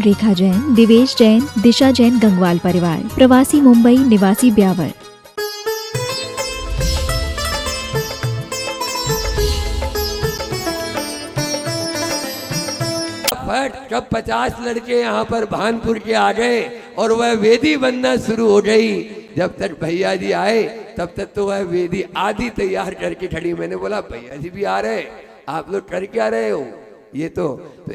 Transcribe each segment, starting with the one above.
रेखा जैन, दिवेश जैन, दिशा जैन गंगवाल परिवार, प्रवासी मुंबई, निवासी ब्यावर। कब 50 लड़के यहाँ पर भानपुर के आ गए और वह वेदी बनना शुरू हो गई। जब तक भैया जी आए तब तक तो वह वेदी आधी तैयार करके खड़ी। मैंने बोला भैया जी भी आ रहे, आप लोग कर क्या रहे हो? ये तो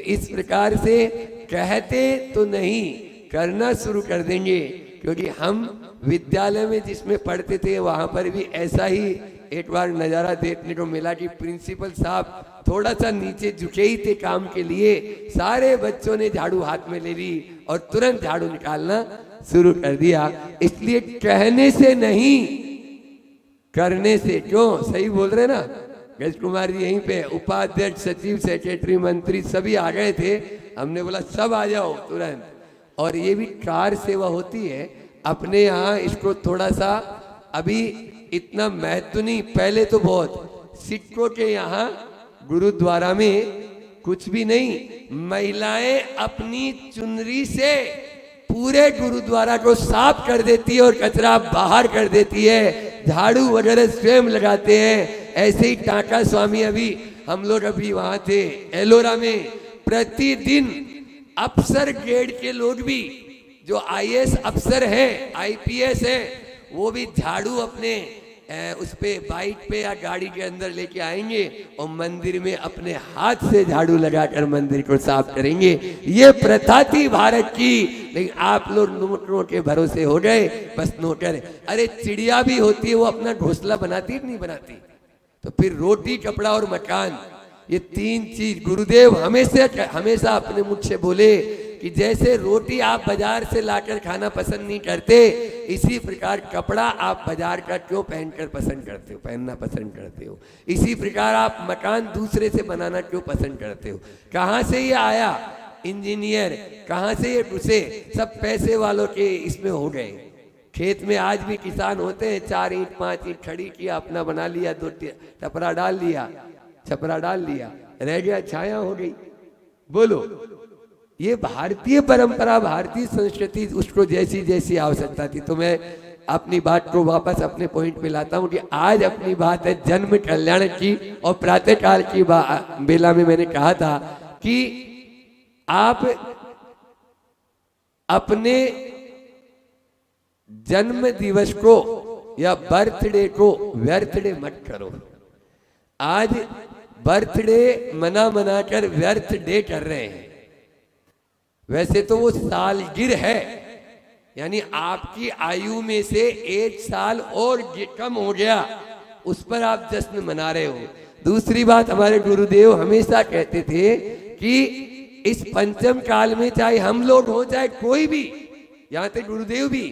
इस प्रकार से कहते तो नहीं, करना शुरू कर देंगे। क्योंकि हम विद्यालय में जिसमें पढ़ते थे वहाँ पर भी ऐसा ही एक बार नज़ारा देखने को मिला कि प्रिंसिपल साहब थोड़ा सा नीचे झुके ही थे काम के लिए, सारे बच्चों ने झाड़ू हाथ में ले ली और तुरंत झाड़ू निकालना शुरू कर दिया। इसलिए कहने से नहीं, करने से। क्यों? सही बोल रहे ना गज कुमार जी? यहीं पे उपाध्यक्ष, सचिव, सेक्रेटरी, मंत्री सभी आ गए थे। हमने बोला सब आ जाओ तुरंत। और ये भी कार सेवा होती है अपने यहाँ। इसको थोड़ा सा अभी इतना महत्व नहीं, पहले तो बहुत। सिक्कों के यहाँ गुरुद्वारा में कुछ भी नहीं, महिलाएं अपनी चुनरी से पूरे गुरुद्वारा को साफ कर देती है और कचरा बाहर कर देती है, झाड़ू वगैरह स्वयं लगाते हैं। ऐसे ही टाका स्वामी, अभी हम लोग अभी वहां थे एलोरा में, प्रतिदिन अफसर ग्रेड के लोग भी जो आईएएस अफसर हैं, आईपीएस हैं, वो भी झाड़ू अपने उस पे बाइक पे या गाड़ी के अंदर लेके आएंगे और मंदिर में अपने हाथ से झाड़ू लगाकर मंदिर को साफ करेंगे। ये प्रथा थी भारत की। लेकिन आप लोग नोटों के भरोसे हो गए, बस नोटर। अरे चिड़िया भी होती है, वो अपना घोंसला बनाती है नहीं बनाती? तो फिर रोटी, कपड़ा और मकान, ये तीन चीज गुरुदेव हमेशा अपने मुख से बोले कि जैसे रोटी आप बाजार से लाकर खाना पसंद नहीं करते, इसी प्रकार कपड़ा आप बाजार का क्यों पहनना पसंद करते हो? इसी प्रकार आप मकान दूसरे से बनाना क्यों पसंद करते हो? कहाँ से ये आया? इंजीनियर कहाँ से ये घुसे? सब पैसे वालों के इसमें हो गए। खेत में आज भी किसान होते हैं, 4 ईंट 5 ईंट खड़ी किया, अपना बना लिया, 2 छपरा डाल लिया, रह गया, छाया हो गई। बोलो, ये भारतीय परंपरा, भारतीय संस्कृति, उसको जैसी जैसी आवश्यकता थी। तो मैं अपनी बात को वापस अपने पॉइंट पे लाता हूँ कि आज अपनी बात है जन्म कल्याण की। और प्रातःकाल की बेला में मैंने कहा था कि आप अपने जन्म दिवस को या बर्थडे को व्यर्थडे मत करो। आज बर्थडे मना कर व्यर्थ डे कर रहे हैं। वैसे तो वो सालगिरह है, यानी आपकी आयु में से 1 साल और कम हो गया, उस पर आप जश्न मना रहे हो। दूसरी बात, हमारे गुरुदेव हमेशा कहते थे कि इस पंचम काल में चाहे हम लोग हो चाहे कोई भी, यहाँ तक गुरुदेव भी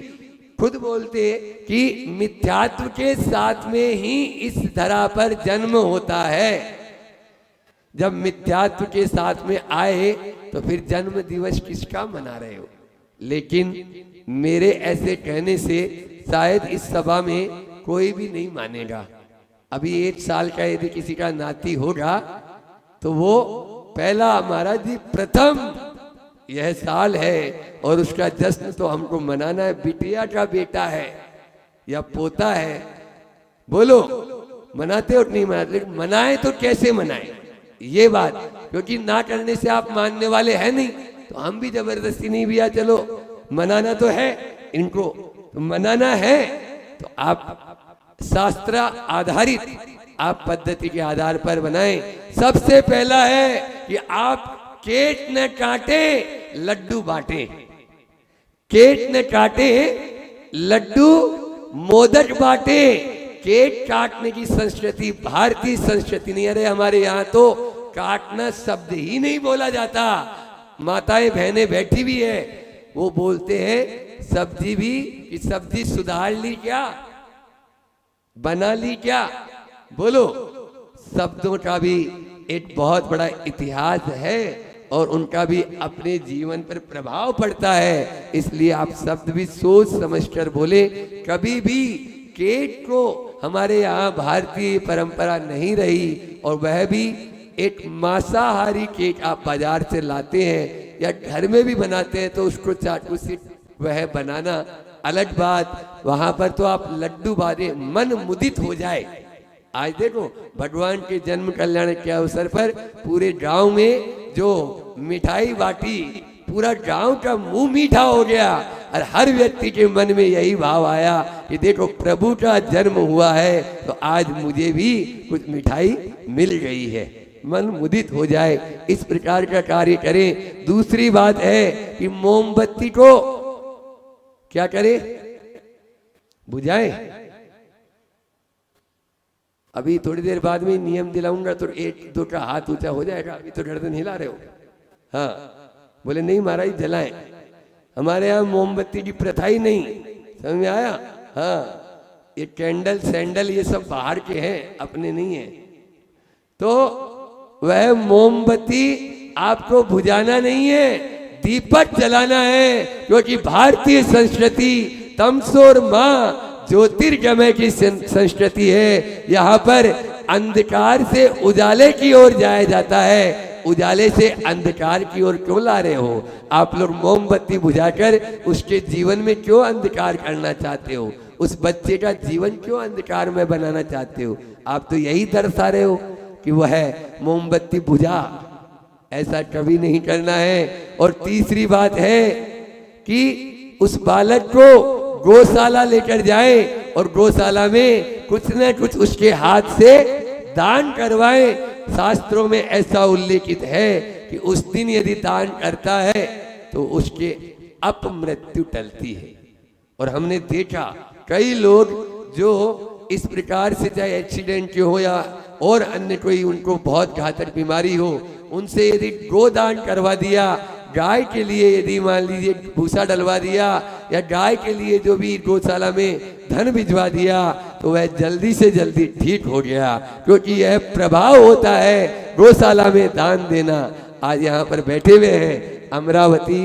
खुद बोलते कि मिथ्यात्व के साथ में ही इस धरा पर जन्म होता है। जब मिथ्यात्व के साथ में आए तो फिर जन्म दिवस किसका मना रहे हो? लेकिन मेरे ऐसे कहने से शायद इस सभा में कोई भी नहीं मानेगा। अभी 1 साल का यदि किसी का नाती होगा तो वो पहला हमारा जी प्रथम यह साल है और उसका जश्न तो हमको मनाना है। बिटिया का बेटा है या पोता है, बोलो मनाते हो नहीं मनाते? मनाए तो कैसे मनाए ये बात, क्योंकि ना करने से आप मानने वाले हैं नहीं, तो हम भी जबरदस्ती नहीं भैया चलो मनाना तो है, इनको तो मनाना है। तो आप शास्त्र आधारित आप पद्धति के आधार पर बनाएं। सबसे पहला है कि आप केक न काटे लड्डू बांटे। केक न काटे लड्डू मोदक बांटे। केक काटने की संस्कृति भारतीय संस्कृति नहीं। अरे हमारे यहाँ तो काटना शब्द ही नहीं बोला जाता। माताएं बहनें बैठी भी है, वो बोलते हैं सब्जी भी कि सब्जी सुधार ली क्या, बना ली क्या? बोलो, शब्दों का भी एक बहुत बड़ा इतिहास है और उनका भी अपने जीवन पर प्रभाव पड़ता है। इसलिए आप शब्द भी सोच समझकर बोले। कभी भी केक को, हमारे यहाँ भारतीय परंपरा नहीं रही और वह भी एक मांसाहारी केक आप बाजार से लाते हैं, या घर में भी बनाते हैं तो उसको चाकू से वह बनाना अलग बात। वहां पर तो आप लड्डू बांधे, मन मुदित हो जाए। आज देखो भगवान के जन्म कल्याण के अवसर पर पूरे गांव में जो मिठाई बांटी, पूरा गांव का मुंह मीठा हो गया और हर व्यक्ति के मन में यही भाव आया कि देखो प्रभु का जन्म हुआ है तो आज मुझे भी कुछ मिठाई मिल गई है, मन मुदित हो जाए। इस प्रकार का कार्य करें। दूसरी बात है कि मोमबत्ती को क्या करें, बुझाएं। अभी थोड़ी देर बाद में नियम दिलाऊंगा तो एक दो का हाथ ऊंचा हो जाएगा। अभी तो गर्दन हिला रहे हो। हाँ, बोले नहीं महाराज जलाएं, हमारे यहाँ मोमबत्ती की प्रथा ही नहीं। समझ में आया? हाँ, ये कैंडल सैंडल ये सब बाहर के हैं, अपने नहीं है। तो वह मोमबत्ती आपको बुझाना नहीं है, दीपक जलाना है, क्योंकि भारतीय संस्कृति तमसोर माँ ज्योतिर्गमय की संस्कृति है। यहाँ पर अंधकार से उजाले की ओर जाया जाता है। उजाले से अंधकार की ओर क्यों ला रहे हो? आप लोग मोमबत्ती बुझाकर उसके जीवन में क्यों अंधकार करना चाहते हो? उस बच्चे का जीवन क्यों अंधकार में बनाना चाहते हो? आप तो यही दर्शा रहे हो कि वह मोमबत्ती बुझा। ऐसा कभी नहीं करना है। और तीसरी बात है कि उस बालक को गौशाला लेकर जाए और गौशाला में कुछ न कुछ उसके हाथ से दान करवाएं। शास्त्रों में ऐसा उल्लेखित है कि उस दिन यदि दान करता है तो उसके अपमृत्यु टलती है। और हमने देखा कई लोग जो इस प्रकार से चाहे एक्सीडेंट हो या और अन्य कोई उनको बहुत घातक बीमारी हो, उनसे यदि गोदान करवा दिया, गाय के लिए यदि मान लीजिए भूसा डलवा दिया या गाय के लिए जो भी गौशाला में धन भिजवा दिया तो वह जल्दी से जल्दी ठीक हो गया, क्योंकि यह प्रभाव होता है गौशाला में दान देना। आज यहाँ पर बैठे हुए हैं अमरावती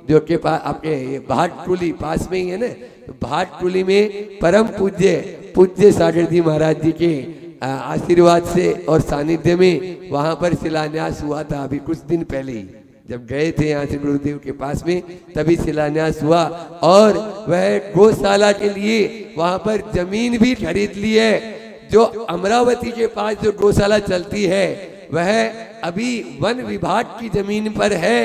जो के पास आपके भाटकुली पास में ही है ना, भाटकुली में परम पूज्य सागर जी महाराज जी के आशीर्वाद से और सानिध्य में वहां पर शिलान्यास हुआ था। अभी कुछ दिन पहले ही जब गए थे यहाँ से गुरुदेव के पास में, तभी शिलान्यास हुआ और वह गौशाला के लिए वहां पर जमीन भी खरीद ली है। जो अमरावती के पास जो गौशाला चलती है वह अभी वन विभाग की जमीन पर है।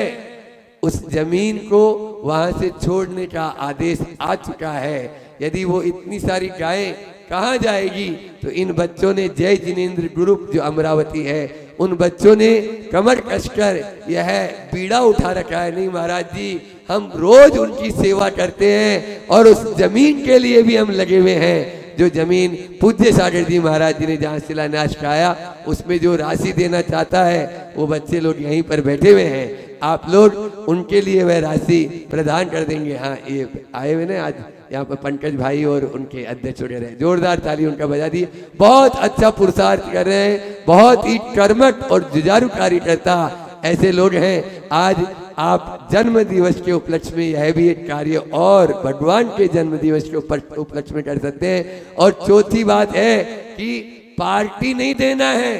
उस जमीन को वहां से छोड़ने का आदेश आ चुका है। यदि वो इतनी सारी गायें कहाँ जाएगी? तो इन बच्चों ने जय जिनेन्द्र ग्रुप जो अमरावती है, उन बच्चों ने कमर कसकर यह बीड़ा उठा रखा है। नहीं महाराज जी, हम रोज उनकी सेवा करते हैं और उस जमीन के लिए भी हम लगे हुए हैं। जो जमीन पूज्य सागर जी महाराज जी ने जहाँ शिलान्यास कराया उसमें जो राशि देना चाहता है वो बच्चे लोग यहीं पर बैठे हुए हैं। आप लोग उनके लिए वह राशि प्रदान कर देंगे। हाँ, ये आए हुए ना आज यहाँ पर पंकज भाई और उनके अध्यक्ष वगैरह, जोरदार ताली उनका बजा दी। बहुत अच्छा पुरुषार्थ कर रहे हैं, बहुत ही कर्मठ और जुझारू कार्यकर्ता ऐसे लोग हैं। आज आप जन्म दिवस के उपलक्ष्य में यह भी एक कार्य और भगवान के जन्म दिवस के उपलक्ष्य में कर सकते हैं। और चौथी बात है कि पार्टी नहीं देना है।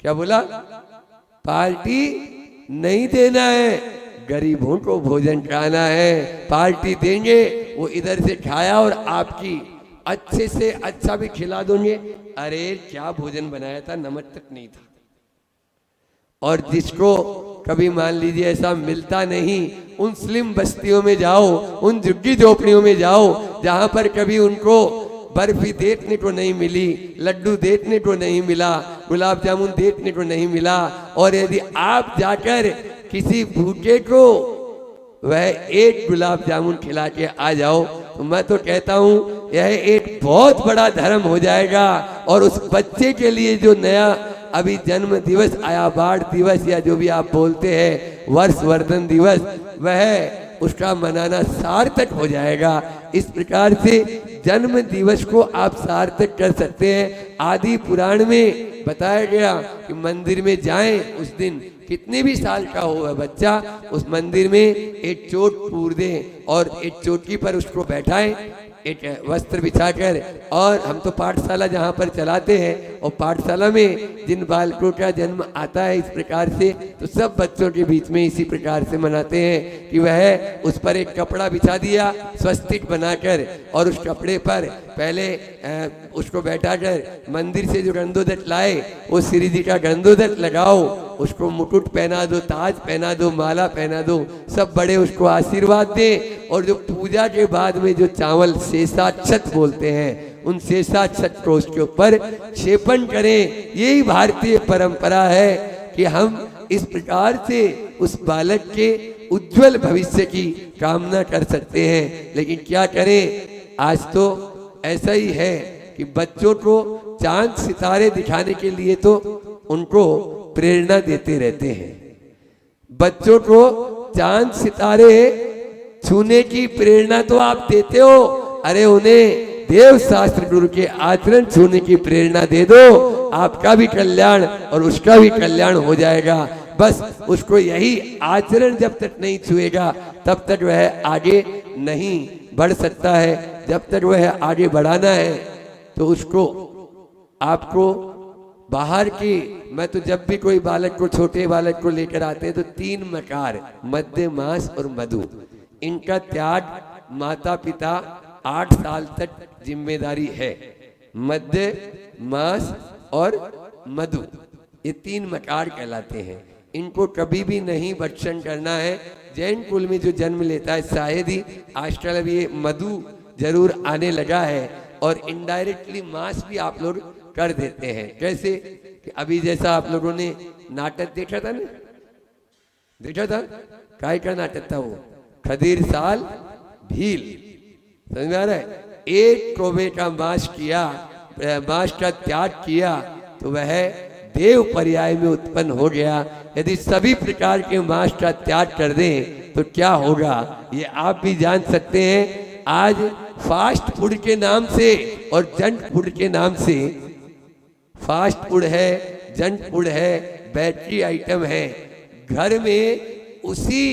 क्या बोला? पार्टी नहीं देना है, गरीबों को भोजन कराना है। पार्टी देंगे वो इधर से खाया और आपकी अच्छे से अच्छा भी खिला दोगे। अरे क्या भोजन बनाया था, नमक तक नहीं था। और जिसको कभी मान लीजिए ऐसा मिलता नहीं, उन स्लिम बस्तियों में जाओ, उन झुग्गी झोपड़ियों में जाओ जहां पर कभी उनको बर्फी देखने को नहीं मिली, लड्डू देखने को नहीं मिला, गुलाब जामुन देखने को नहीं मिला, और यदि आप जाकर किसी भूखे को वह एक गुलाब जामुन खिला के आ जाओ तो मैं तो कहता हूँ यह एक बहुत बड़ा धर्म हो जाएगा। और उस बच्चे के लिए जो नया अभी जन्म दिवस आया, बाढ़ दिवस या जो भी आप बोलते हैं, वर्षवर्धन दिवस, वह उसका मनाना सार्थक हो जाएगा। इस प्रकार से जन्म दिवस को आप सार्थक कर सकते हैं। आदि पुराण में बताया गया कि मंदिर में जाएं, उस दिन कितने भी साल का हो बच्चा, उस मंदिर में एक चोट पूर दें और एक चोटी पर उसको बैठाएं, एक वस्त्र बिछाकर, और हम तो पाठशाला जहाँ पर चलाते हैं, और पाठशाला में जिन बालकों का जन्म आता है इस प्रकार से, तो सब बच्चों के बीच में इसी प्रकार से मनाते हैं कि वह उस पर एक कपड़ा बिछा दिया स्वस्तिक बनाकर, और उस कपड़े पर पहले उसको बैठाकर मंदिर से जो गंधोदक लाए वो श्री जी का गंधोदक लगाओ, उसको मुकुट पहना दो, ताज पहना दो, माला पहना दो, सब बड़े उसको आशीर्वाद दें। और जो पूजा के बाद में जो चावल शेषाक्षत बोलते हैं, उन शेषाक्षत को उसके ऊपर क्षेपण करें। यही भारतीय परंपरा है कि हम इस प्रकार से उस बालक के उज्जवल भविष्य की कामना कर सकते हैं। लेकिन क्या करें, आज तो ऐसा ही है कि बच्चों को चांद सितारे दिखाने के लिए तो उनको प्रेरणा देते रहते हैं। बच्चों को चांद सितारे छूने की प्रेरणा तो आप देते हो, अरे उन्हें देव शास्त्र गुरु के आचरण छूने की प्रेरणा दे दो, आपका भी कल्याण और उसका भी कल्याण हो जाएगा। बस उसको यही आचरण जब तक नहीं छुएगा तब तक वह आगे नहीं बढ़ सकता है। जब तक वह आगे बढ़ाना है तो उसको आपको बाहर की, मैं तो जब भी कोई बालक को, छोटे बालक को लेकर आते हैं तो 3 मकार, मध्य, मास और मधु, इनका त्याग माता पिता 8 साल तक जिम्मेदारी है। मध्य, मास और मधु, ये 3 मकार कहलाते हैं। इनको कभी भी नहीं भक्षण करना है। जैन कुल में जो जन्म लेता है, शायद ही आजकल अब ये मधु जरूर आने लगा है, और इनडायरेक्टली मास भी आप लोग कर देते हैं। कैसे कि अभी जैसा आप लोगों ने नाटक देखा था ना, देखा था, काय का नाटक था वो, खदीर साल भील, समझ में आ रहा है? एक कौवे का मांस किया, मांस का त्याग किया तो वह देव पर्याय में उत्पन्न हो गया। यदि सभी प्रकार के मांस का त्याग कर दें तो क्या होगा, ये आप भी जान सकते हैं। आज फास्ट फूड के नाम से और जंक फूड के नाम से, फास्ट फूड है, जंक फूड है, बैटरी आइटम है, घर में उसी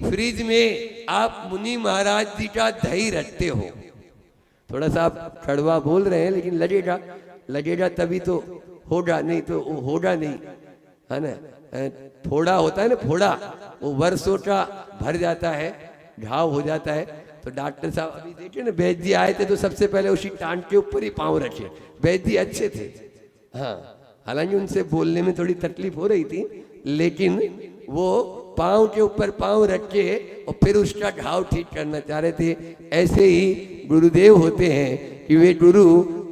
फ्रिज में आप मुनि महाराज जी का दही रखते हो। थोड़ा सा आप कड़वा बोल रहे हैं, लेकिन लगेगा, लगेगा तभी तो होगा, नहीं तो होगा नहीं, है ना। फोड़ा होता है ना, फोड़ा, वो वर्षों का भर जाता है, घाव हो जाता है। तो डॉक्टर साहब अभी देखिए ना, वैद्य जी आए थे तो सबसे पहले उसी टांग के ऊपर ही पाँव रखे। वैद्य जी अच्छे थे, हाँ, हालांकि उनसे बोलने में थोड़ी तकलीफ हो रही थी, लेकिन वो पाँव के ऊपर पाँव रख के और फिर उसका घाव ठीक करना चाह रहे थे। ऐसे ही गुरुदेव होते हैं कि वे गुरु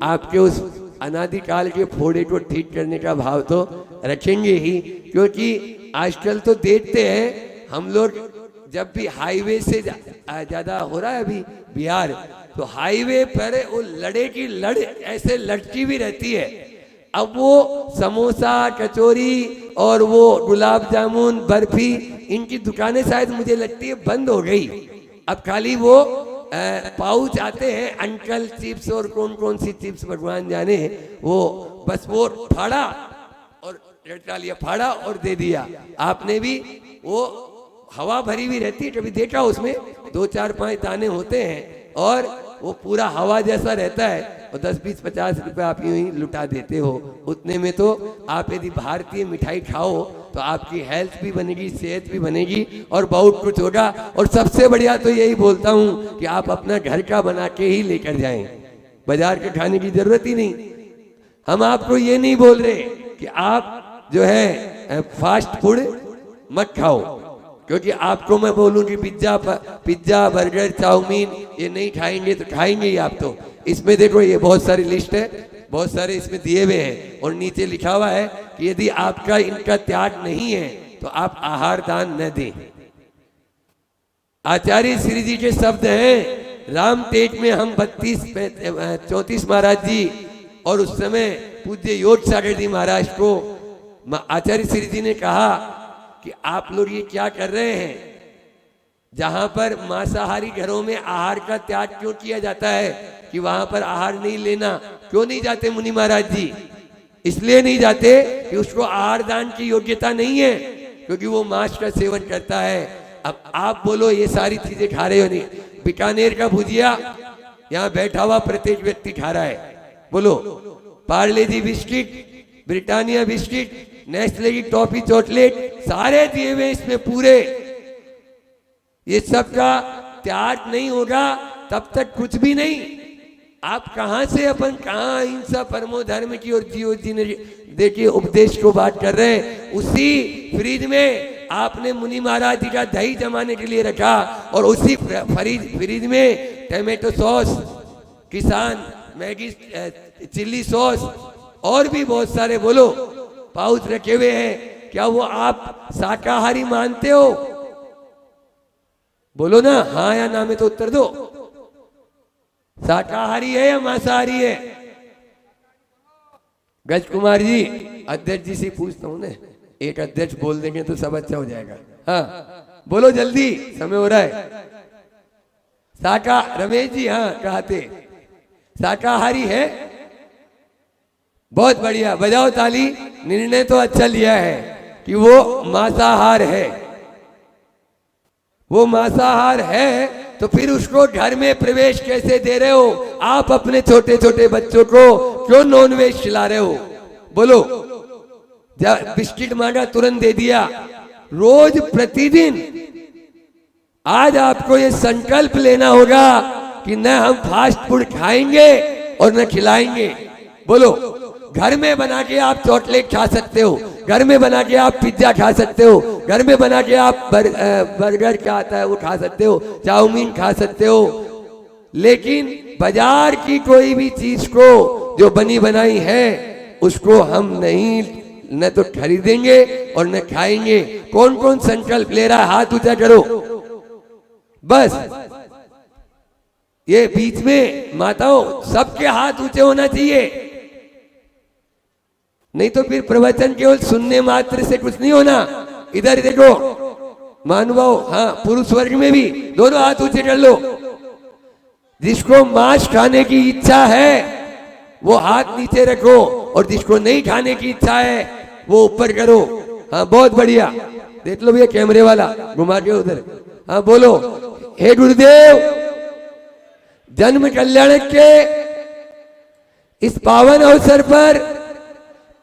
आपके उस अनादिकाल के फोड़े को ठीक करने का भाव तो रखेंगे ही। क्योंकि आजकल तो देखते हैं हम लोग, जब भी हाईवे से ज्यादा हो रहा है अभी बिहार, तो हाईवे पर वो लड़े की लड़ ऐसे लड़की भी रहती है। अब वो समोसा, कचौरी और वो गुलाब जामुन, बर्फी, इनकी दुकानें शायद मुझे लगती है बंद हो गई। अब खाली वो पाउच आते हैं, अंकल चिप्स और कौन कौन सी चिप्स भगवान जाने, वो बस वो फाड़ा और लटका लिया, फाड़ा और दे दिया। आपने भी, वो हवा भरी हुई रहती है, कभी देखा उसमें 2, 4, 5 दाने होते हैं और वो पूरा हवा जैसा रहता है, और 10, 20, 50 रुपए आप यूं ही लुटा देते हो। उतने में तो आप यदि भारतीय मिठाई खाओ तो आपकी हेल्थ भी बनेगी, सेहत भी बनेगी और बहुत कुछ होगा। और सबसे बढ़िया तो यही बोलता हूँ कि आप अपना घर का बना के ही लेकर जाएं, बाजार के खाने की जरूरत ही नहीं। हम आपको ये नहीं बोल रहे कि आप जो है फास्ट फूड मत खाओ, क्योंकि आपको मैं बोलूं कि पिज्जा, बर्गर, चाउमीन ये नहीं खाएंगे तो खाएंगे ही आप। तो इसमें देखो, ये बहुत सारी लिस्ट है, बहुत सारे इसमें दिए हुए हैं, और नीचे लिखा हुआ है कि यदि आपका इनका त्याग नहीं है तो आप आहार दान न दें। आचार्य श्री जी के शब्द हैं, राम तेज में हम 34 महाराज जी और उस समय पूज्य योग सागर जी महाराज को आचार्य श्री जी ने कहा कि आप लोग ये क्या कर रहे हैं, जहां पर मांसाहारी घरों में आहार का त्याग क्यों किया जाता है, कि वहां पर आहार नहीं लेना क्यों नहीं जाते मुनि महाराज जी? इसलिए नहीं जाते कि उसको आहार दान की योग्यता नहीं है, क्योंकि वो मांस का सेवन करता है। अब आप बोलो ये सारी चीजें खा रहे हो नहीं, बीकानेर का भुजिया यहाँ बैठा हुआ प्रत्येक व्यक्ति खा रहा है। बोलो, पार्ले जी बिस्किट, ब्रिटानिया बिस्किट, नेस्ले की टॉफी चॉकलेट, सारे दिए हुए इसमें पूरे। ये सब का त्याग नहीं होगा तब तक कुछ भी नहीं। आप कहां से अपन कहां अहिंसा परमो धर्म की और जियो जी ने देखिए उपदेश को बात कर रहे हैं। उसी फ्रिज में आपने मुनि महाराज जी का दही जमाने के लिए रखा और उसी फ्रिज में टमाटो सॉस, किसान मैगी चिल्ली सॉस और भी बहुत सारे बोलो पाउच रखे हुए हैं। क्या वो आप शाकाहारी मानते हो? बोलो ना, हाँ या ना में तो उत्तर दो। शाकाहारी है या मांसाहारी है? गज कुमार जी, अध्यक्ष जी से पूछता हूं ना, एक अध्यक्ष बोल देंगे तो सब अच्छा हो जाएगा। हाँ बोलो जल्दी, समय हो रहा है। रमेश जी, हाँ कहते शाकाहारी है। बहुत बढ़िया, बजाओ ताली। निर्णय तो अच्छा लिया है कि वो मांसाहार है। वो मांसाहार है तो फिर उसको घर में प्रवेश कैसे दे रहे हो? आप अपने छोटे छोटे बच्चों को क्यों नॉनवेज खिला रहे हो? बोलो, जब बिस्किट मांगा तुरंत दे दिया। रोज प्रतिदिन आज आपको ये संकल्प लेना होगा कि न हम फास्ट फूड खाएंगे और न खिलाएंगे। बोलो, घर में बना के आप चॉकलेट खा सकते हो, घर में बना के आप पिज्जा खा सकते हो, घर में बना के आप बर्गर क्या आता है वो खा सकते हो, चाउमीन खा सकते हो। लेकिन बाजार की कोई भी चीज को जो बनी बनाई है उसको हम नहीं न तो खरीदेंगे और न खाएंगे। कौन कौन संकल्प ले रहा है? हाथ ऊंचा करो। बस ये बीच में माताओं सबके हाथ ऊंचे होना चाहिए, नहीं तो फिर प्रवचन केवल सुनने मात्र से कुछ नहीं होना। इधर देखो मानव, हाँ पुरुष वर्ग में भी दोनों हाथ ऊंचे कर लो। जिसको मांस खाने की इच्छा है वो हाथ नीचे रखो और जिसको नहीं खाने की इच्छा है वो ऊपर करो। हाँ बहुत बढ़िया, देख लो भैया कैमरे वाला घुमा के उधर। हाँ बोलो, हे गुरुदेव, जन्म कल्याण के इस पावन अवसर पर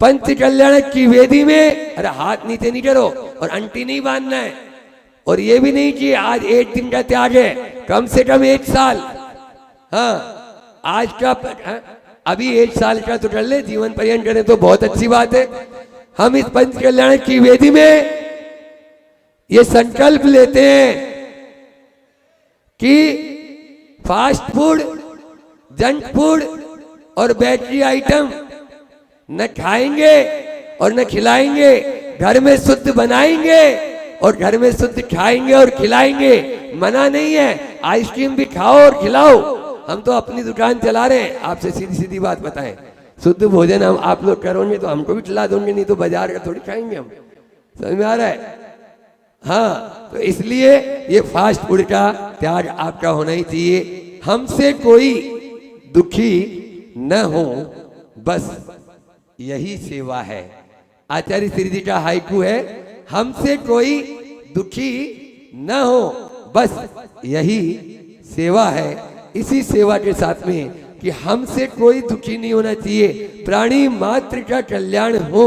पंच कल्याण की वेदी में, अरे हाथ नीचे नहीं करो और अंटी नहीं बांधना है। और ये भी नहीं कि आज एक दिन का त्याग है, कम से कम 1 साल। हाँ आज का अभी 1 साल का तो कर ले, जीवन पर्यंत करें तो बहुत अच्छी बात है। हम इस पंच कल्याण की वेदी में ये संकल्प लेते हैं कि फास्ट फूड, जंक फूड और बेकरी आइटम न खाएंगे और न खिलाएंगे। घर में शुद्ध बनाएंगे और घर में शुद्ध खाएंगे और खिलाएंगे। मना नहीं है, आइसक्रीम भी खाओ और खिलाओ। हम तो अपनी दुकान चला रहे हैं, आपसे सीधी सीधी बात बताएं। शुद्ध भोजन हम आप लोग करोगे तो हमको भी खिला दोगे, नहीं तो बाजार का थोड़ी खाएंगे हम। समझ में आ रहा है? हाँ, तो इसलिए ये फास्ट फूड का त्याग आपका होना ही चाहिए। हमसे कोई दुखी न हो, बस यही सेवा है। आचार्य श्री जी का हाइकू है, हमसे कोई दुखी न हो, बस यही सेवा है। इसी सेवा के साथ में कि हमसे कोई दुखी नहीं होना चाहिए, प्राणी मात्र का कल्याण हो।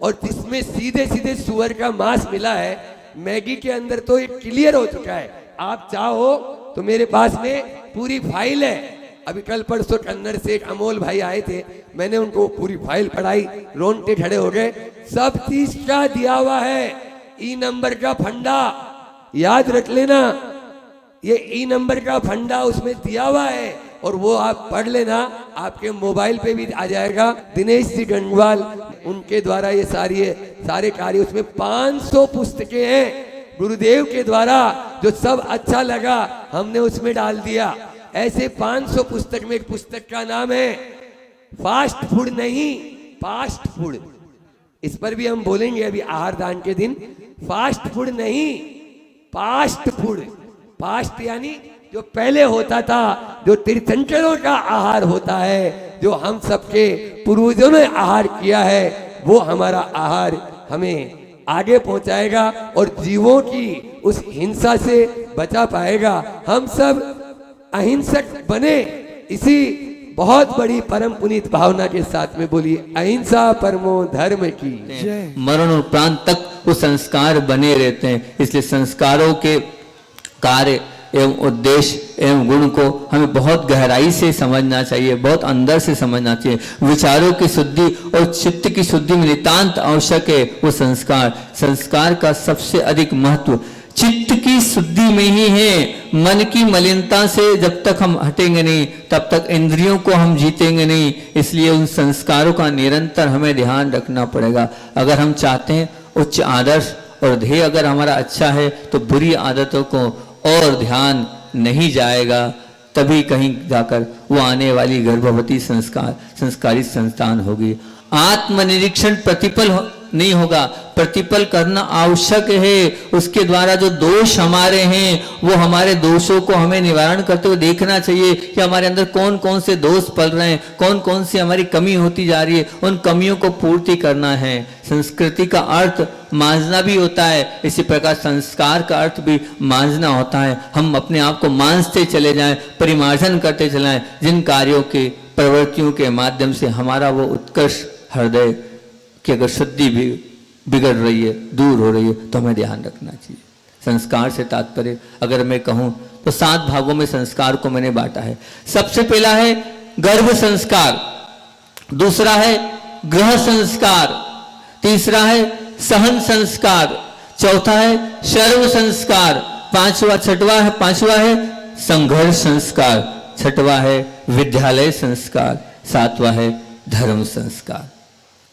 और जिसमें सीधे सीधे सुअर का मांस मिला है, मैगी के अंदर तो ये क्लियर हो चुका है। आप चाहो तो मेरे पास में पूरी फाइल है। अभी कल परसों कन्नड़ से एक अमोल भाई आए थे, मैंने उनको पूरी फाइल पढ़ाई, रोंगटे खड़े हो गए। सब चीज का दिया हुआ है। ई नंबर का फंडा याद रख लेना, ये ई नंबर का फंडा उसमें दिया हुआ है और वो आप पढ़ लेना, आपके मोबाइल पे भी आ जाएगा। दिनेश जी गंगवाल, उनके द्वारा ये सारे कार्य, उसमें 500 पुस्तकें हैं गुरुदेव के द्वारा। जो सब अच्छा लगा हमने उसमें डाल दिया। ऐसे 500 पुस्तक में एक पुस्तक का नाम है फास्ट फूड नहीं, फास्ट फूड। इस पर भी हम बोलेंगे अभी आहार दान के दिन। फास्ट फूड नहीं, फास्ट फूड। फास्ट यानी जो पहले होता था, जो तीर्थंकरों का आहार होता है, जो हम सबके पूर्वजों ने आहार किया है, वो हमारा आहार हमें आगे पहुंचाएगा और जीवों की उस हिंसा से बचा पाएगा। हम सब अहिंसक बने, इसी बहुत बड़ी परम पुनीत भावना के साथ में बोली अहिंसा परमो धर्म की जय। मरण उपरांत तक वो संस्कार बने रहते हैं, इसलिए संस्कारों के कार्य एवं उद्देश्य एवं गुण को हमें बहुत गहराई से समझना चाहिए, बहुत अंदर से समझना चाहिए। विचारों की शुद्धि और चित्त की शुद्धि में नितांत आवश्यक है वो संस्कार। संस्कार का सबसे अधिक महत्व चित्त की शुद्धि में ही है। मन की मलिनता से जब तक हम हटेंगे नहीं तब तक इंद्रियों को हम जीतेंगे नहीं। इसलिए उन संस्कारों का निरंतर हमें ध्यान रखना पड़ेगा। अगर हम चाहते हैं उच्च आदर्श और ध्येय अगर हमारा अच्छा है तो बुरी आदतों को और ध्यान नहीं जाएगा, तभी कहीं जाकर वो आने वाली गर्भवती संस्कारित संतान होगी। आत्मनिरीक्षण प्रतिपल नहीं होगा, प्रतिपल करना आवश्यक है। उसके द्वारा जो दोष हमारे हैं वो हमारे दोषों को हमें निवारण करते हुए देखना चाहिए कि हमारे अंदर कौन कौन से दोष पल रहे हैं, कौन कौन सी हमारी कमी होती जा रही है, उन कमियों को पूर्ति करना है। संस्कृति का अर्थ मांझना भी होता है, इसी प्रकार संस्कार का अर्थ भी मांझना होता है। हम अपने आप को मांझते चले जाएं, परिमार्जन करते चले जाएं, जिन कार्यों के प्रवृत्तियों के माध्यम से हमारा वो उत्कर्ष हृदय कि अगर शुद्धि भी बिगड़ रही है, दूर हो रही है, तो हमें ध्यान रखना चाहिए। संस्कार से तात्पर्य अगर मैं कहूं तो 7 भागों में संस्कार को मैंने बांटा है। सबसे पहला है गर्भ संस्कार, दूसरा है गृह संस्कार, तीसरा है सहन संस्कार, चौथा है शर्व संस्कार, पांचवा है संघर्ष संस्कार, छठवा है विद्यालय संस्कार, सातवां है धर्म संस्कार।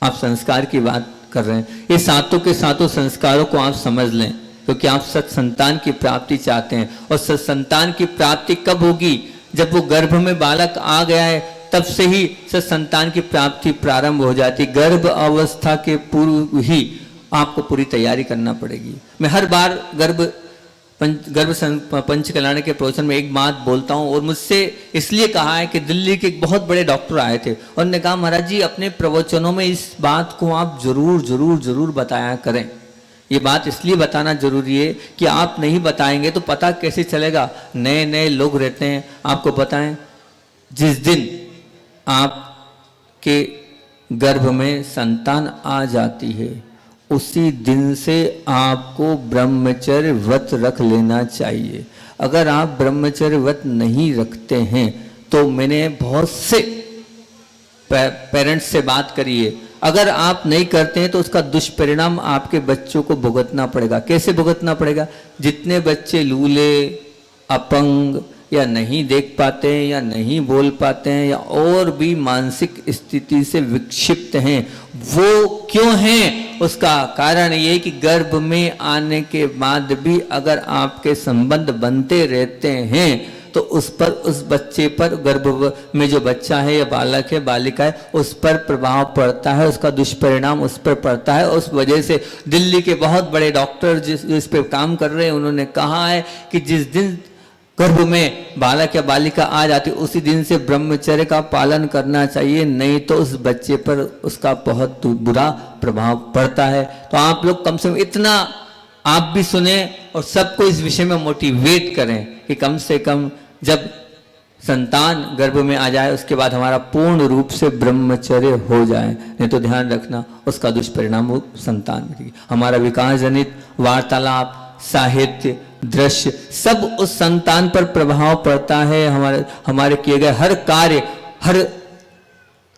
आप संस्कार की बात कर रहे हैं, ये सातों के सातों संस्कारों को आप समझ लें, क्योंकि आप सत संतान की प्राप्ति चाहते हैं। और सत संतान की प्राप्ति कब होगी? जब वो गर्भ में बालक आ गया है तब से ही सत संतान की प्राप्ति प्रारंभ हो जाती। गर्भ अवस्था के पूर्व ही आपको पूरी तैयारी करना पड़ेगी। मैं हर बार गर्भ पंच कल्याण के प्रवचन में एक बात बोलता हूँ, और मुझसे इसलिए कहा है कि दिल्ली के एक बहुत बड़े डॉक्टर आए थे, उन्होंने कहा महाराज जी अपने प्रवचनों में इस बात को आप जरूर जरूर जरूर बताया करें। ये बात इसलिए बताना जरूरी है कि आप नहीं बताएंगे तो पता कैसे चलेगा। नए नए लोग रहते हैं, आपको पता है जिस दिन आपके गर्भ में संतान आ जाती है उसी दिन से आपको ब्रह्मचर्य व्रत रख लेना चाहिए। अगर आप ब्रह्मचर्य व्रत नहीं रखते हैं तो मैंने बहुत से पेरेंट्स से बात करी है, अगर आप नहीं करते हैं तो उसका दुष्परिणाम आपके बच्चों को भुगतना पड़ेगा। कैसे भुगतना पड़ेगा? जितने बच्चे लूले, अपंग या नहीं देख पाते हैं या नहीं बोल पाते हैं या और भी मानसिक स्थिति से विक्षिप्त हैं, वो क्यों हैं? उसका कारण ये कि गर्भ में आने के बाद भी अगर आपके संबंध बनते रहते हैं तो उस पर, उस बच्चे पर, गर्भ में जो बच्चा है या बालक है, बालिका है, उस पर प्रभाव पड़ता है, उसका दुष्परिणाम उस पर पड़ता है। उस वजह से दिल्ली के बहुत बड़े डॉक्टर जिस पे काम कर रहे हैं उन्होंने कहा है कि जिस दिन गर्भ में बालक या बालिका आ जाती उसी दिन से ब्रह्मचर्य का पालन करना चाहिए, नहीं तो उस बच्चे पर उसका बहुत बुरा प्रभाव पड़ता है। तो आप लोग कम से कम इतना आप भी सुने और सबको इस विषय में मोटिवेट करें कि कम से कम जब संतान गर्भ में आ जाए उसके बाद हमारा पूर्ण रूप से ब्रह्मचर्य हो जाए, नहीं तो ध्यान रखना उसका दुष्परिणाम वो संतान मिलेगी। हमारा विकास जनित वार्तालाप, साहित्य, दृश्य सब उस संतान पर प्रभाव पड़ता है। हमारे किए गए हर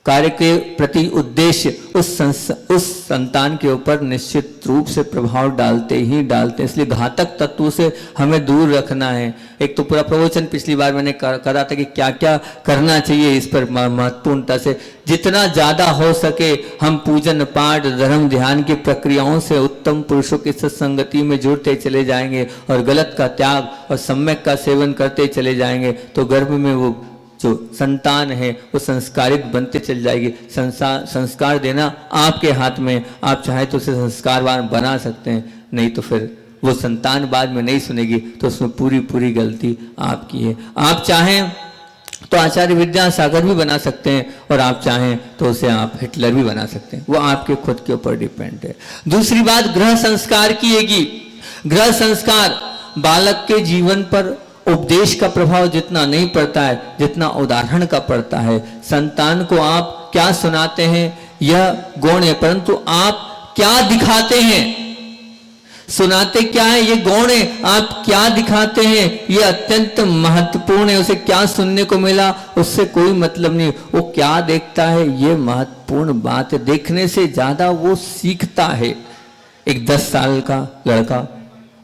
कार्य के प्रति उद्देश्य उस संतान के ऊपर निश्चित रूप से प्रभाव डालते ही डालते हैं। इसलिए घातक तत्वों से हमें दूर रखना है। एक तो पूरा प्रवचन पिछली बार मैंने करा था कि क्या क्या करना चाहिए, इस पर महत्वपूर्णता से जितना ज्यादा हो सके हम पूजन पाठ धर्म ध्यान की प्रक्रियाओं से उत्तम पुरुषों की सत्संगति में जुड़ते चले जाएंगे और गलत का त्याग और सम्यक का सेवन करते चले जाएंगे तो गर्भ में वो जो संतान है वो संस्कारित बनते चल जाएगी। संस्कार देना आपके हाथ में, आप चाहे तो उसे संस्कारवान बना सकते हैं, नहीं तो फिर वो संतान बाद में नहीं सुनेगी तो उसमें पूरी गलती आपकी है। आप चाहें तो आचार्य विद्यासागर भी बना सकते हैं और आप चाहें तो उसे आप हिटलर भी बना सकते हैं, वो आपके खुद के ऊपर डिपेंड है। दूसरी बात गृह संस्कार की है। गृह संस्कार बालक के जीवन पर उपदेश का प्रभाव जितना नहीं पड़ता है जितना उदाहरण का पड़ता है। संतान को आप क्या सुनाते हैं यह गौण है, परंतु आप क्या दिखाते हैं, सुनाते क्या है ये गौण है, आप क्या दिखाते हैं ये अत्यंत महत्वपूर्ण है। उसे क्या सुनने को मिला उससे कोई मतलब नहीं, वो क्या देखता है ये महत्वपूर्ण बात है। देखने से ज्यादा वो सीखता है। एक 10 साल का लड़का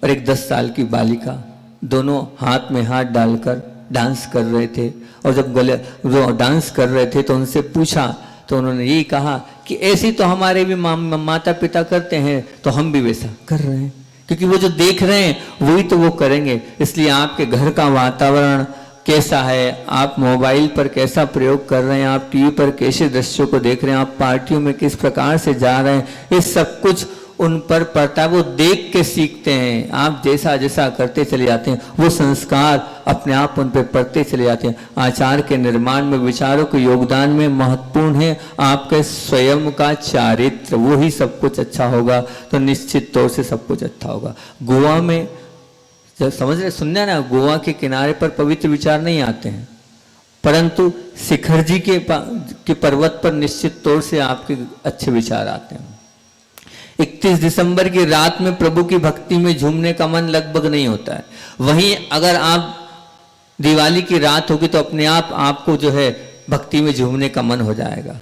और एक 10 साल की बालिका दोनों हाथ में हाथ डालकर डांस कर रहे थे, और जब वो डांस कर रहे थे तो उनसे पूछा तो उन्होंने यही कहा कि ऐसे तो हमारे भी माता पिता करते हैं तो हम भी वैसा कर रहे हैं, क्योंकि वो जो देख रहे हैं वही तो वो करेंगे। इसलिए आपके घर का वातावरण कैसा है, आप मोबाइल पर कैसा प्रयोग कर रहे हैं, आप टीवी पर कैसे दृश्यों को देख रहे हैं, आप पार्टियों में किस प्रकार से जा रहे हैं, ये सब कुछ उन पर पड़ता है। वो देख के सीखते हैं। आप जैसा जैसा करते चले जाते हैं वो संस्कार अपने आप उन पर पड़ते चले जाते हैं। आचार के निर्माण में विचारों के योगदान में महत्वपूर्ण है आपके स्वयं का चारित्र, वो ही सब कुछ अच्छा होगा तो निश्चित तौर से सब कुछ अच्छा होगा। गोवा में जब समझ रहे सुनना ना, गोवा के किनारे पर पवित्र विचार नहीं आते हैं, परंतु शिखर जी के पर्वत पर निश्चित तौर से आपके अच्छे विचार आते हैं। 31 दिसंबर की रात में प्रभु की भक्ति में झूमने का मन लगभग नहीं होता है। वहीं अगर आप दिवाली की रात होगी तो अपने आप आपको जो है भक्ति में झूमने का मन हो जाएगा।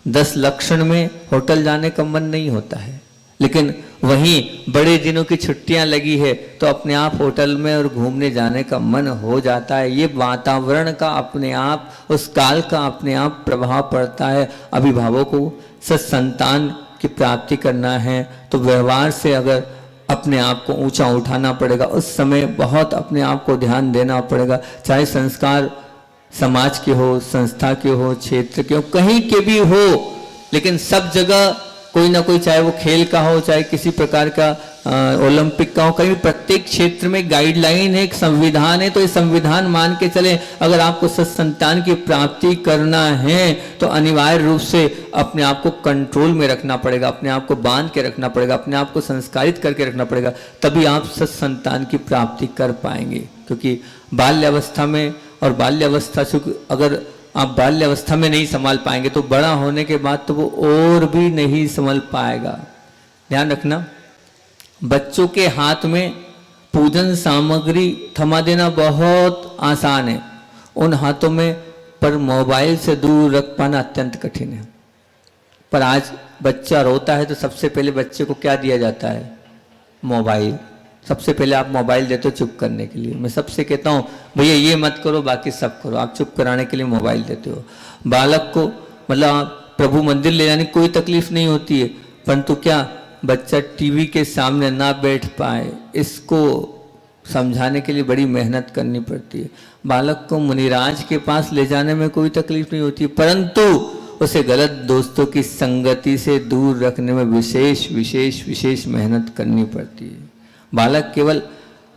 10 लक्षण में होटल जाने का मन नहीं होता है, लेकिन वहीं बड़े दिनों की छुट्टियां लगी है तो अपने आप होटल में और घूमने जाने का मन हो जाता है। ये वातावरण का अपने आप, उस काल का अपने आप प्रभाव पड़ता है। अभिभावकों को संतान की प्राप्ति करना है तो व्यवहार से अगर अपने आप को ऊंचा उठाना पड़ेगा, उस समय बहुत अपने आप को ध्यान देना पड़ेगा। चाहे संस्कार समाज के हो, संस्था के हो, क्षेत्र के हो, कहीं के भी हो, लेकिन सब जगह कोई ना कोई, चाहे वो खेल का हो, चाहे किसी प्रकार का ओलंपिक का हो, कहीं प्रत्येक क्षेत्र में गाइडलाइन है, एक संविधान है। तो ये संविधान मान के चले। अगर आपको सत्संतान की प्राप्ति करना है तो अनिवार्य रूप से अपने आप को कंट्रोल में रखना पड़ेगा, अपने आप को बांध के रखना पड़ेगा, अपने आप को संस्कारित करके रखना पड़ेगा, तभी आप सत्संतान की प्राप्ति कर पाएंगे। क्योंकि बाल्यावस्था में और बाल्यावस्था से अगर आप बाल्यावस्था में नहीं संभाल पाएंगे तो बड़ा होने के बाद तो वो और भी नहीं संभल पाएगा। ध्यान रखना, बच्चों के हाथ में पूजन सामग्री थमा देना बहुत आसान है, उन हाथों में पर मोबाइल से दूर रख पाना अत्यंत कठिन है। पर आज बच्चा रोता है तो सबसे पहले बच्चे को क्या दिया जाता है? मोबाइल। सबसे पहले आप मोबाइल देते हो चुप करने के लिए। मैं सबसे कहता हूँ भैया ये मत करो, बाकी सब करो, आप चुप कराने के लिए मोबाइल देते हो। बालक को मतलब आप प्रभु मंदिर ले जाने की कोई तकलीफ नहीं होती है, परंतु क्या बच्चा टीवी के सामने ना बैठ पाए, इसको समझाने के लिए बड़ी मेहनत करनी पड़ती है। बालक को मुनिराज के पास ले जाने में कोई तकलीफ नहीं होती, परंतु उसे गलत दोस्तों की संगति से दूर रखने में विशेष विशेष विशेष मेहनत करनी पड़ती है। बालक केवल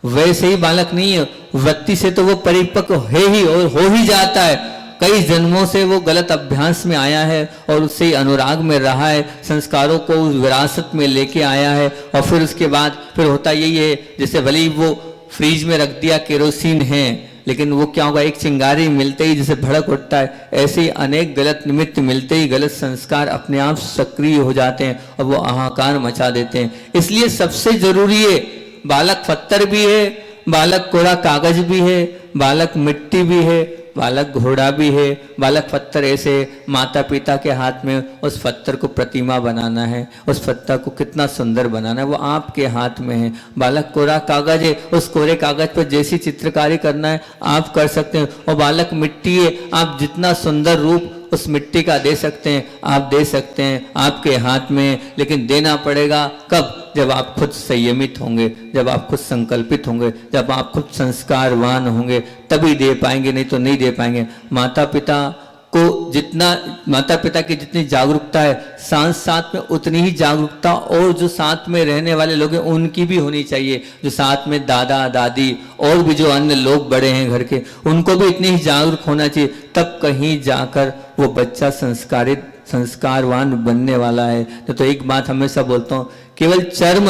वैसे ही बालक नहीं है, वृत्ति से तो वो परिपक्व है ही और हो ही जाता है। कई जन्मों से वो गलत अभ्यास में आया है और उससे अनुराग में रहा है, संस्कारों को विरासत में लेके आया है, और फिर उसके बाद फिर होता यही है, जैसे भले ही वो फ्रीज में रख दिया केरोसिन है, लेकिन वो क्या होगा, एक चिंगारी मिलते ही जैसे भड़क उठता है, ऐसे ही अनेक गलत निमित्त मिलते ही गलत संस्कार अपने आप सक्रिय हो जाते हैं और वो हाहाकार मचा देते हैं। इसलिए सबसे जरूरी है, बालक पत्थर भी है, बालक कोरा कागज भी है, बालक मिट्टी भी है, बालक घोड़ा भी है। बालक पत्थर ऐसे माता पिता के हाथ में उस पत्थर को प्रतिमा बनाना है, उस पत्थर को कितना सुंदर बनाना है वो आपके हाथ में है। बालक कोरा कागज है, उस कोरे कागज पर जैसी चित्रकारी करना है आप कर सकते हैं। और बालक मिट्टी है, आप जितना सुंदर रूप उस मिट्टी का दे सकते हैं आप दे सकते हैं, आपके हाथ में। लेकिन देना पड़ेगा कब? जब आप खुद संयमित होंगे, जब आप खुद संकल्पित होंगे, जब आप खुद संस्कारवान होंगे, तभी दे पाएंगे, नहीं तो नहीं दे पाएंगे। माता पिता को जितना, माता पिता की जितनी जागरूकता है, साथ साथ में उतनी ही जागरूकता और जो साथ में रहने वाले लोग हैं उनकी भी होनी चाहिए। जो साथ में दादा दादी और भी जो अन्य लोग बड़े हैं घर के, उनको भी इतनी ही जागरूक होना चाहिए, तब कहीं जाकर वो बच्चा संस्कारित संस्कारवान बनने वाला है। तो एक बात हमेशा बोलता हूँ, केवल चर्म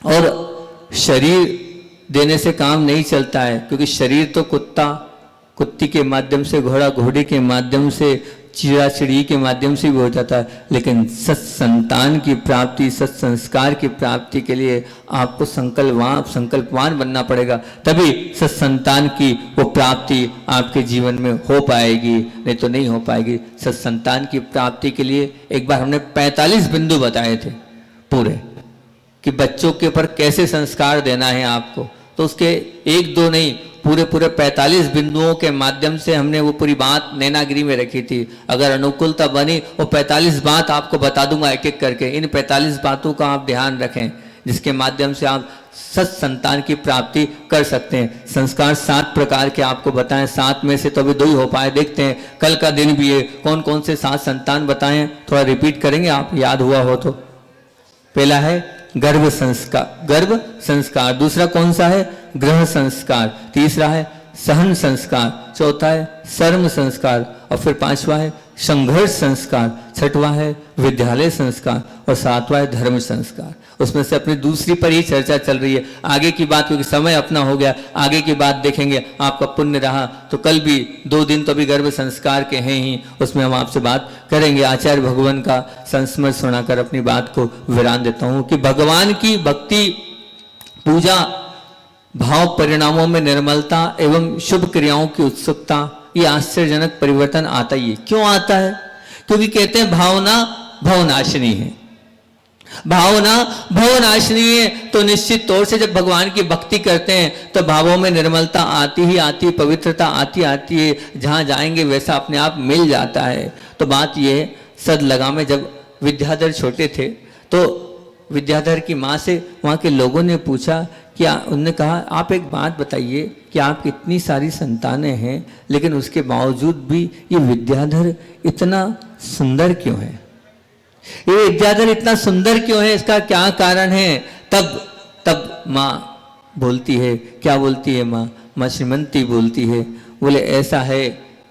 और शरीर देने से काम नहीं चलता है, क्योंकि शरीर तो कुत्ता कुत्ती के माध्यम से, घोड़ा घोड़े के माध्यम से, चिड़ा चिड़ी के माध्यम से भी हो जाता है, लेकिन सत्संतान की प्राप्ति, सत्संस्कार की प्राप्ति के लिए आपको संकल्पवान बनना पड़ेगा, तभी सत्संतान की वो प्राप्ति आपके जीवन में हो पाएगी, नहीं तो नहीं हो पाएगी। सत्संतान की प्राप्ति के लिए एक बार हमने 45 बिंदु बताए थे पूरे, कि बच्चों के ऊपर कैसे संस्कार देना है आपको, तो उसके एक दो नहीं, पूरे 45 बिंदुओं के माध्यम से हमने वो पूरी बात नैनागिरी में रखी थी। अगर अनुकूलता बनी, वो 45 बात आपको बता दूंगा एक एक करके। इन 45 बातों का आप ध्यान रखें, जिसके माध्यम से आप सत्संतान की प्राप्ति कर सकते हैं। संस्कार 7 प्रकार के आपको बताएं, 7 में से तो अभी 2 ही हो पाए, देखते हैं कल का दिन भी है कौन कौन से 7 संतान बताएं, थोड़ा रिपीट करेंगे आप, याद हुआ हो तो। पहला है गर्भ संस्कार, दूसरा कौन सा है, ग्रह संस्कार, तीसरा है सहन संस्कार, चौथा है शर्म संस्कार, और फिर 5वां है संघर्ष संस्कार, 6वां है विद्यालय संस्कार, और 7वां है धर्म संस्कार। उसमें से अपनी दूसरी पर ही चर्चा चल रही है। आगे की बात, क्योंकि समय अपना हो गया, आगे की बात देखेंगे। आपका पुण्य रहा तो कल भी 2 दिन तो अभी गर्भ संस्कार के हैं ही, उसमें हम आपसे बात करेंगे। आचार्य भगवान का संस्मरण सुनाकर अपनी बात को विराम देता हूं कि भगवान की भक्ति, पूजा, भाव परिणामों में निर्मलता एवं शुभ क्रियाओं की उत्सुकता, ये आश्चर्यजनक परिवर्तन आता ही है। क्यों आता है? क्योंकि कहते हैं भावना भवनाशिनी है। भावना भवनाशिनी है, तो निश्चित तौर से जब भगवान की भक्ति करते हैं तो भावों में निर्मलता आती ही आती, पवित्रता आती है, जहां जाएंगे वैसा अपने आप मिल जाता है। तो बात यह है, सद लगा में जब विद्याधर छोटे थे तो विद्याधर की माँ से वहाँ के लोगों ने पूछा, क्या उन्होंने कहा आप एक बात बताइए कि आप कितनी सारी संतानें हैं, लेकिन उसके बावजूद भी ये विद्याधर इतना सुंदर क्यों है, ये विद्याधर इतना सुंदर क्यों है, इसका क्या कारण है? तब माँ बोलती है, क्या बोलती है माँ श्रीमंती बोलती है, बोले ऐसा है।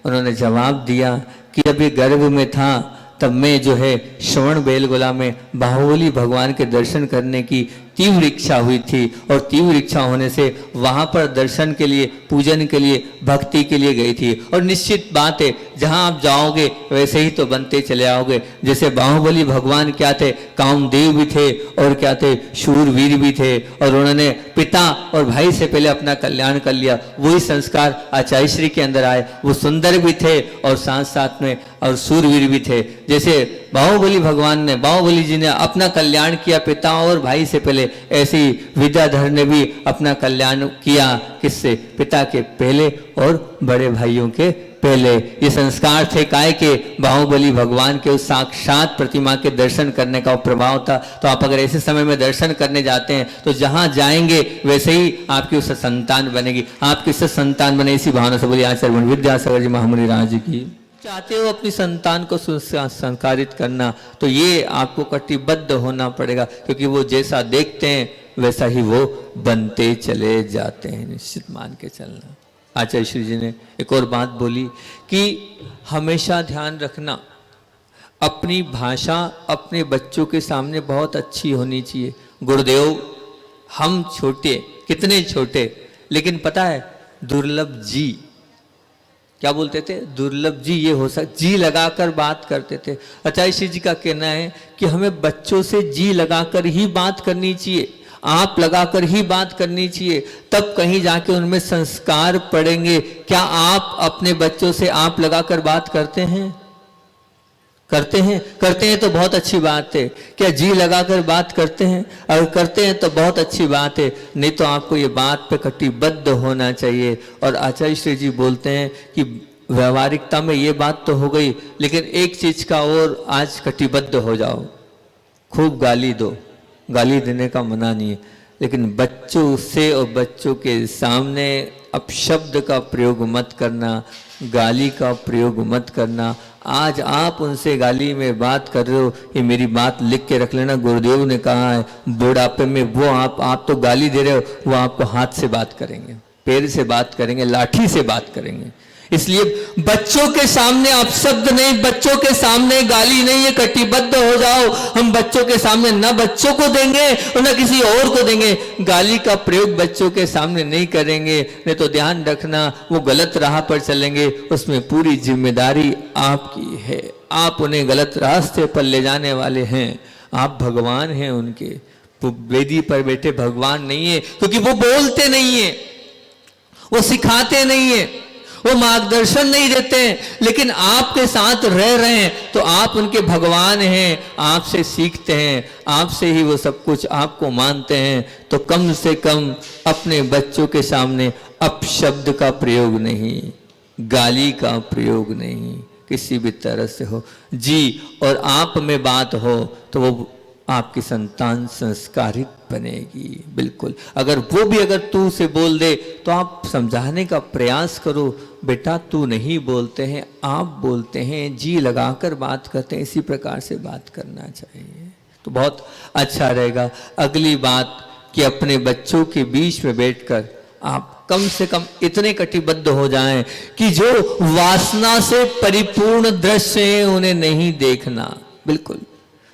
उन्होंने जवाब दिया कि जब ये गर्भ में था तब मैं जो है श्रवण बेलगोला में बाहुबली भगवान के दर्शन करने की तीव्र इच्छा हुई थी, और तीव्र इच्छा होने से वहां पर दर्शन के लिए, पूजन के लिए, भक्ति के लिए गई थी। और निश्चित बात है, जहां आप जाओगे वैसे ही तो बनते चले आओगे। जैसे बाहुबली भगवान क्या थे, कामदेव भी थे और क्या थे, शूरवीर भी थे, और उन्होंने पिता और भाई से पहले अपना कल्याण कर लिया। वही संस्कार आचार्य श्री के अंदर आए। वो सुंदर भी थे और साथ साथ में और शूरवीर भी थे। जैसे बाहुबली जी ने अपना कल्याण किया पिता और भाई से पहले, ऐसे ही विद्याधर ने भी अपना कल्याण किया, किससे? पिता के पहले और बड़े भाइयों के पहले। ये संस्कार थे काय के? बाहुबली भगवान के उस साक्षात प्रतिमा के दर्शन करने का प्रभाव था। तो आप अगर ऐसे समय में दर्शन करने जाते हैं तो जहां जाएंगे वैसे ही आपकी उससे संतान बनेगी, आपकी उससे संतान बने। इसी भावना से बोलिए आचार्य विद्यासागर जी महामुनि राज की। चाहते हो अपनी संतान को संस्कारित करना, तो ये आपको कटिबद्ध होना पड़ेगा, क्योंकि वो जैसा देखते हैं वैसा ही वो बनते चले जाते हैं। निश्चित मान के चलना। आचार्य श्री जी ने एक और बात बोली कि हमेशा ध्यान रखना, अपनी भाषा अपने बच्चों के सामने बहुत अच्छी होनी चाहिए। गुरुदेव, हम छोटे, कितने छोटे, लेकिन पता है दुर्लभ जी, क्या बोलते थे? दुर्लभ जी। ये हो सकता, जी लगाकर बात करते थे। आचार्य श्री जी का कहना है कि हमें बच्चों से जी लगाकर ही बात करनी चाहिए, आप लगाकर ही बात करनी चाहिए, तब कहीं जाके उनमें संस्कार पड़ेंगे। क्या आप अपने बच्चों से आप लगाकर बात करते हैं? करते हैं तो बहुत अच्छी बात है। क्या जी लगाकर बात करते हैं? अगर करते हैं तो बहुत अच्छी बात है, नहीं तो आपको ये बात पे कटिबद्ध होना चाहिए। और आचार्य श्री जी बोलते हैं कि व्यवहारिकता में ये बात तो हो गई, लेकिन एक चीज का और आज कटिबद्ध हो जाओ, खूब गाली दो, गाली देने का मना नहीं है, लेकिन बच्चों से और बच्चों के सामने अपशब्द का प्रयोग मत करना, गाली का प्रयोग मत करना। आज आप उनसे गाली में बात कर रहे हो, ये मेरी बात लिख के रख लेना, गुरुदेव ने कहा है बुढ़ापे में वो आप तो गाली दे रहे हो, वो आपको हाथ से बात करेंगे, पैर से बात करेंगे, लाठी से बात करेंगे। इसलिए बच्चों के सामने अपशब्द नहीं, बच्चों के सामने गाली नहीं है, कटिबद्ध हो जाओ। हम बच्चों के सामने न बच्चों को देंगे और न किसी और को देंगे। गाली का प्रयोग बच्चों के सामने नहीं करेंगे, नहीं तो ध्यान रखना वो गलत राह पर चलेंगे, उसमें पूरी जिम्मेदारी आपकी है। आप उन्हें गलत रास्ते पर ले जाने वाले हैं। आप भगवान हैं उनके, वो वेदी पर बैठे भगवान नहीं है, क्योंकि वो बोलते नहीं है, वो सिखाते नहीं है, वो मार्गदर्शन नहीं देते हैं, लेकिन आपके साथ रह रहे हैं तो आप उनके भगवान हैं, आपसे सीखते हैं, आपसे ही वो सब कुछ आपको मानते हैं। तो कम से कम अपने बच्चों के सामने अपशब्द का प्रयोग नहीं, गाली का प्रयोग नहीं, किसी भी तरह से हो जी। और आप में बात हो तो वो आपकी संतान संस्कारित बनेगी। बिल्कुल, अगर वो भी अगर तू से बोल दे तो आप समझाने का प्रयास करो, बेटा तू नहीं बोलते हैं, आप बोलते हैं, जी लगाकर बात करते हैं, इसी प्रकार से बात करना चाहिए तो बहुत अच्छा रहेगा। अगली बात कि अपने बच्चों के बीच में बैठकर आप कम से कम इतने कटिबद्ध हो जाएं कि जो वासना से परिपूर्ण दृश्य है उन्हें नहीं देखना। बिल्कुल,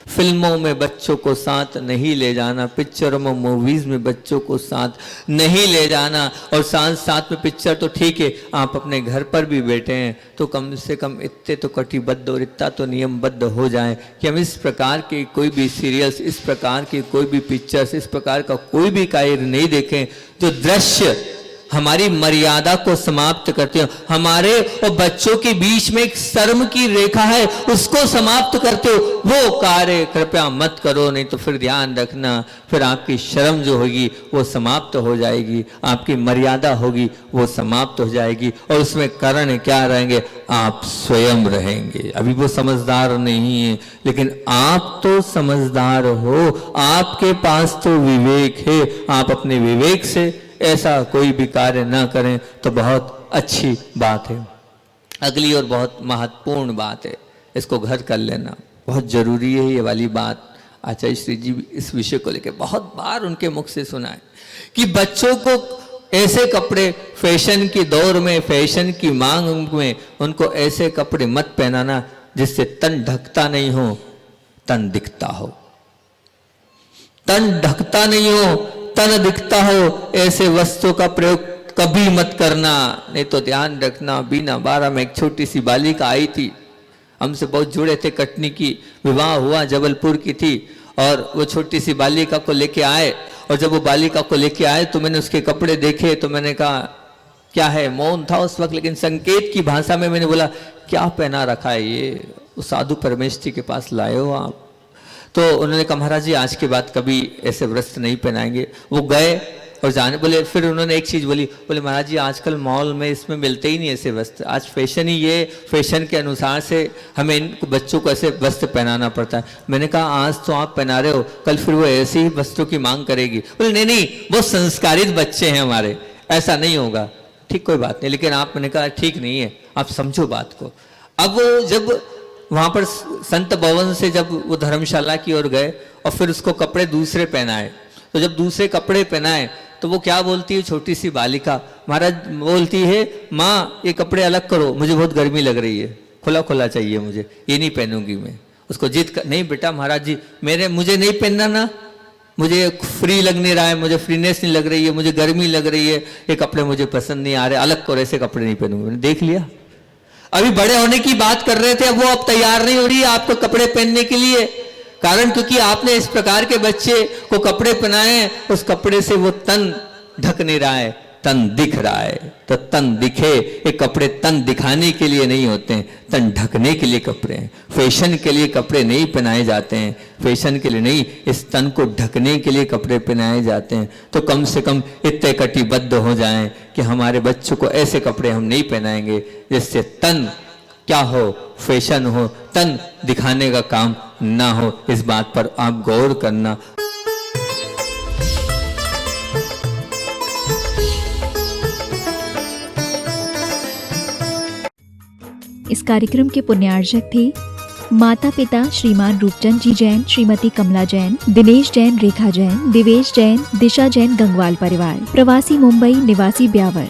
फिल्मों में बच्चों को साथ नहीं ले जाना, पिक्चरों में, मूवीज में बच्चों को साथ नहीं ले जाना। और साथ साथ में पिक्चर तो ठीक है, आप अपने घर पर भी बैठे हैं तो कम से कम इतने तो कटिबद्ध और इतना तो नियमबद्ध हो जाएं कि हम इस प्रकार के कोई भी सीरियल्स, इस प्रकार की कोई भी पिक्चर्स, इस प्रकार का कोई भी कार्य नहीं देखें जो दृश्य हमारी मर्यादा को समाप्त करते हो। हमारे और बच्चों के बीच में एक शर्म की रेखा है, उसको समाप्त करते हो, वो कार्य कृपया मत करो, नहीं तो फिर ध्यान रखना फिर आपकी शर्म जो होगी वो समाप्त हो जाएगी, आपकी मर्यादा होगी वो समाप्त हो जाएगी। और उसमें कारण क्या रहेंगे? आप स्वयं रहेंगे। अभी वो समझदार नहीं है, लेकिन आप तो समझदार हो, आपके पास तो विवेक है। आप अपने विवेक से ऐसा कोई भी कार्य ना करें तो बहुत अच्छी बात है। अगली और बहुत महत्वपूर्ण बात है, इसको घर कर लेना बहुत जरूरी है। ये वाली बात आचार्य श्री जी इस विषय को लेकर बहुत बार उनके मुख से सुना है कि बच्चों को ऐसे कपड़े, फैशन की दौर में, फैशन की मांग में उनको ऐसे कपड़े मत पहनाना जिससे तन ढकता नहीं हो, तन दिखता हो। तन ढकता नहीं हो, तन दिखता हो, ऐसे वस्त्रों का प्रयोग कभी मत करना। नहीं तो ध्यान रखना, बीना 12 में एक छोटी सी बालिका आई थी, हमसे बहुत जुड़े थे, कटनी की विवाह हुआ, जबलपुर की थी, और वो छोटी सी बालिका को लेके आए। और जब वो बालिका को लेके आए तो मैंने उसके कपड़े देखे तो मैंने कहा क्या है, मौन था उस वक्त, लेकिन संकेत की भाषा में मैंने बोला क्या पहना रखा है ये, वो साधु परमेश्वरी के पास लाए हो आप? तो उन्होंने कहा महाराज जी आज के बाद कभी ऐसे वस्त्र नहीं पहनाएंगे। वो गए और जाने बोले, फिर उन्होंने एक चीज बोली, बोले महाराज जी आजकल मॉल में इसमें मिलते ही नहीं ऐसे वस्त्र, आज फैशन ही ये, फैशन के अनुसार से हमें इन बच्चों को ऐसे वस्त्र पहनाना पड़ता है। मैंने कहा आज तो आप पहना रहे हो, कल फिर वो ऐसे ही वस्त्रों की मांग करेगी। बोले नहीं नहीं, वो संस्कारित बच्चे हैं हमारे, ऐसा नहीं होगा। ठीक, कोई बात नहीं, लेकिन आप, मैंने कहा ठीक नहीं है, आप समझो बात को। अब वो जब वहां पर संत भवन से जब वो धर्मशाला की ओर गए और फिर उसको कपड़े दूसरे पहनाए, तो जब दूसरे कपड़े पहनाए तो वो क्या बोलती है छोटी सी बालिका, महाराज बोलती है माँ ये कपड़े अलग करो, मुझे बहुत गर्मी लग रही है, खुला खुला चाहिए मुझे, ये नहीं पहनूंगी मैं। उसको जिद कर, नहीं बेटा महाराज जी मुझे नहीं पहनना ना, मुझे फ्री लग नहीं रहा है, मुझे फ्रीनेस नहीं लग रही है, मुझे गर्मी लग रही है, ये कपड़े मुझे पसंद नहीं आ रहे, अलग करो, ऐसे कपड़े नहीं पहनूंगी। मैंने देख लिया, अभी बड़े होने की बात कर रहे थे, अब वो अब तैयार नहीं हो रही है आपको कपड़े पहनने के लिए। कारण क्योंकि आपने इस प्रकार के बच्चे को कपड़े पहनाए, उस कपड़े से वो तन ढक नहीं रहा है, तन दिख रहा है। तो तन दिखे, ये कपड़े तन दिखाने के लिए नहीं होते हैं, तन ढकने के लिए कपड़े हैं। फैशन के लिए कपड़े नहीं पहनाए जाते हैं, फैशन के लिए नहीं, इस तन को ढकने के लिए कपड़े पहनाए जाते हैं। तो कम से कम इतने कटिबद्ध हो जाएं कि हमारे बच्चों को ऐसे कपड़े हम नहीं पहनाएंगे जिससे तन क्या हो, फैशन हो, तन दिखाने का काम ना हो। इस बात पर आप गौर करना। इस कार्यक्रम के पुण्यार्जक थे माता पिता श्रीमान रूपचंद जी जैन, श्रीमती कमला जैन, दिनेश जैन, रेखा जैन, दिवेश जैन, दिशा जैन गंगवाल परिवार, प्रवासी मुंबई, निवासी ब्यावर।